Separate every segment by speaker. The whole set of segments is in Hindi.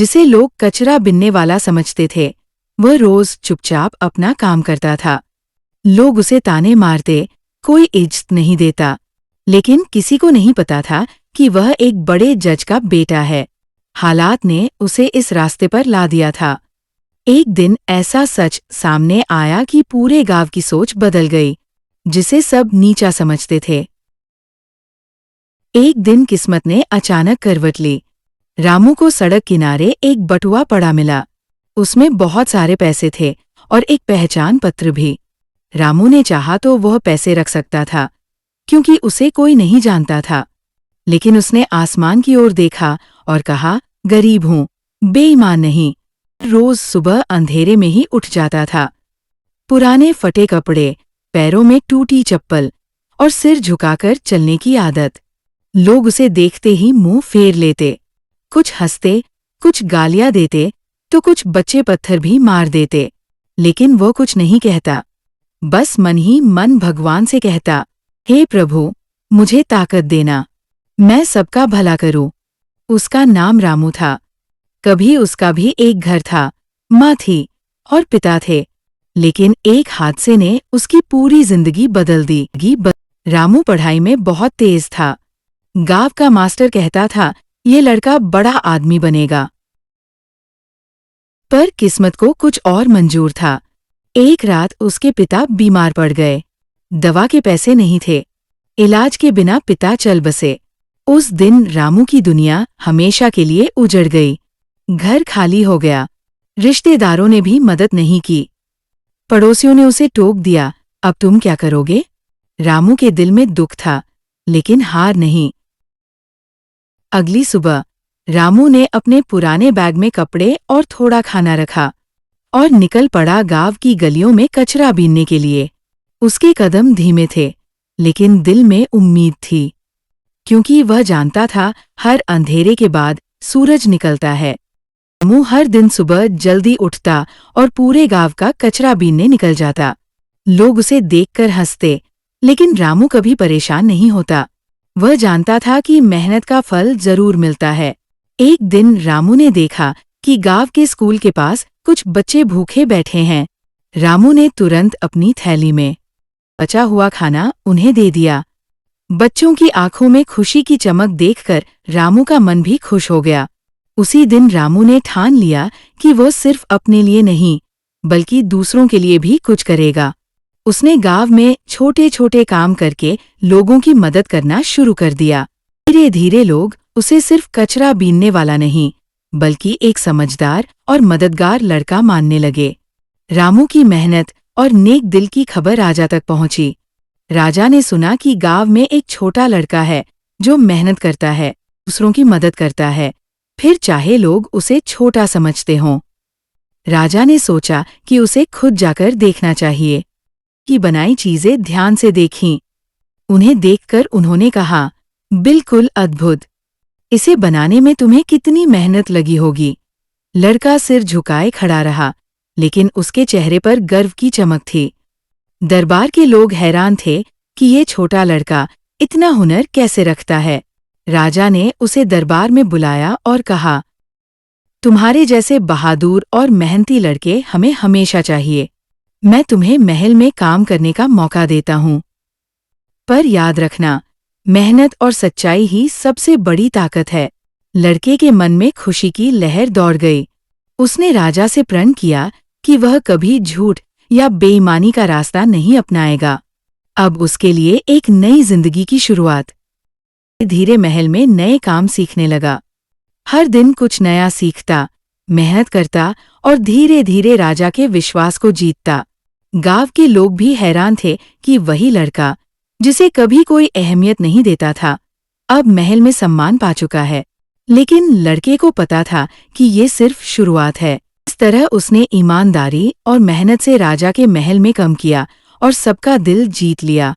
Speaker 1: जिसे लोग कचरा बिनने वाला समझते थे। वह रोज चुपचाप अपना काम करता था। लोग उसे ताने मारते, कोई इज्जत नहीं देता, लेकिन किसी को नहीं पता था कि वह एक बड़े जज का बेटा है। हालात ने उसे इस रास्ते पर ला दिया था। एक दिन ऐसा सच सामने आया कि पूरे गांव की सोच बदल गई, जिसे सब नीचा समझते थे। एक दिन किस्मत ने अचानक करवट ली। रामू को सड़क किनारे एक बटुआ पड़ा मिला। उसमें बहुत सारे पैसे थे और एक पहचान पत्र भी। रामू ने चाहा तो वह पैसे रख सकता था, क्योंकि उसे कोई नहीं जानता था। लेकिन उसने आसमान की ओर देखा और कहा, गरीब हूँ, बेईमान नहीं। रोज सुबह अंधेरे में ही उठ जाता था। पुराने फटे कपड़े, पैरों में टूटी चप्पल और सिर झुकाकर चलने की आदत। लोग उसे देखते ही मुंह फेर लेते। कुछ हंसते, कुछ गालियां देते, तो कुछ बच्चे पत्थर भी मार देते। लेकिन वो कुछ नहीं कहता, बस मन ही मन भगवान से कहता, हे प्रभु, मुझे ताकत देना, मैं सबका भला करूं। उसका नाम रामू था। कभी उसका भी एक घर था, माँ थी और पिता थे, लेकिन एक हादसे ने उसकी पूरी जिंदगी बदल दी। रामू पढ़ाई में बहुत तेज था। गांव का मास्टर कहता था, ये लड़का बड़ा आदमी बनेगा। पर किस्मत को कुछ और मंजूर था। एक रात उसके पिता बीमार पड़ गए। दवा के पैसे नहीं थे। इलाज के बिना पिता चल बसे। उस दिन रामू की दुनिया हमेशा के लिए उजड़ गई। घर खाली हो गया। रिश्तेदारों ने भी मदद नहीं की। पड़ोसियों ने उसे टोक दिया, अब तुम क्या करोगे? रामू के दिल में दुख था, लेकिन हार नहीं। अगली सुबह रामू ने अपने पुराने बैग में कपड़े और थोड़ा खाना रखा और निकल पड़ा गांव की गलियों में कचरा बीनने के लिए। उसके कदम धीमे थे, लेकिन दिल में उम्मीद थी, क्योंकि वह जानता था हर अंधेरे के बाद सूरज निकलता है। रामू हर दिन सुबह जल्दी उठता और पूरे गांव का कचरा बीनने निकल जाता। लोग उसे देखकर हंसते, लेकिन रामू कभी परेशान नहीं होता। वह जानता था कि मेहनत का फल जरूर मिलता है। एक दिन रामू ने देखा कि गांव के स्कूल के पास कुछ बच्चे भूखे बैठे हैं। रामू ने तुरंत अपनी थैली में बचा हुआ खाना उन्हें दे दिया। बच्चों की आंखों में खुशी की चमक देखकर रामू का मन भी खुश हो गया। उसी दिन रामू ने ठान लिया कि वह सिर्फ अपने लिए नहीं, बल्कि दूसरों के लिए भी कुछ करेगा। उसने गांव में छोटे छोटे काम करके लोगों की मदद करना शुरू कर दिया। धीरे धीरे लोग उसे सिर्फ कचरा बीनने वाला नहीं, बल्कि एक समझदार और मददगार लड़का मानने लगे। रामू की मेहनत और नेक दिल की खबर राजा तक पहुंची। राजा ने सुना कि गांव में एक छोटा लड़का है जो मेहनत करता है, दूसरों की मदद करता है, फिर चाहे लोग उसे छोटा समझते हों। राजा ने सोचा कि उसे खुद जाकर देखना चाहिए। की बनाई चीजें ध्यान से देखीं। उन्हें देखकर उन्होंने कहा, बिल्कुल अद्भुत। इसे बनाने में तुम्हें कितनी मेहनत लगी होगी। लड़का सिर झुकाए खड़ा रहा, लेकिन उसके चेहरे पर गर्व की चमक थी। दरबार के लोग हैरान थे कि ये छोटा लड़का इतना हुनर कैसे रखता है। राजा ने उसे दरबार में बुलाया और कहा, तुम्हारे जैसे बहादुर और मेहनती लड़के हमें हमेशा चाहिए। मैं तुम्हें महल में काम करने का मौका देता हूँ। पर याद रखना, मेहनत और सच्चाई ही सबसे बड़ी ताकत है। लड़के के मन में खुशी की लहर दौड़ गई। उसने राजा से प्रण किया कि वह कभी झूठ या बेईमानी का रास्ता नहीं अपनाएगा। अब उसके लिए एक नई जिंदगी की शुरुआत। धीरे महल में नए काम सीखने लगा। हर दिन कुछ नया सीखता, मेहनत करता और धीरे धीरे राजा के विश्वास को जीतता। गांव के लोग भी हैरान थे कि वही लड़का, जिसे कभी कोई अहमियत नहीं देता था, अब महल में सम्मान पा चुका है। लेकिन लड़के को पता था कि ये सिर्फ शुरुआत है। इस तरह उसने ईमानदारी और मेहनत से राजा के महल में काम किया और सबका दिल जीत लिया।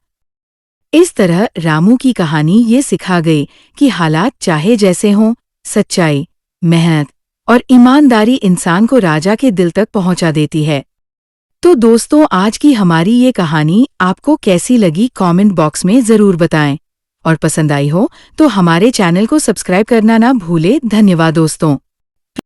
Speaker 1: इस तरह रामू की कहानी ये सिखा गई कि हालात चाहे जैसे हों, सच्चाई, मेहनत और ईमानदारी इंसान को राजा के दिल तक पहुंचा देती है। तो दोस्तों, आज की हमारी ये कहानी आपको कैसी लगी कमेंट बॉक्स में ज़रूर बताएं। और पसंद आई हो तो हमारे चैनल को सब्सक्राइब करना ना भूलें। धन्यवाद दोस्तों।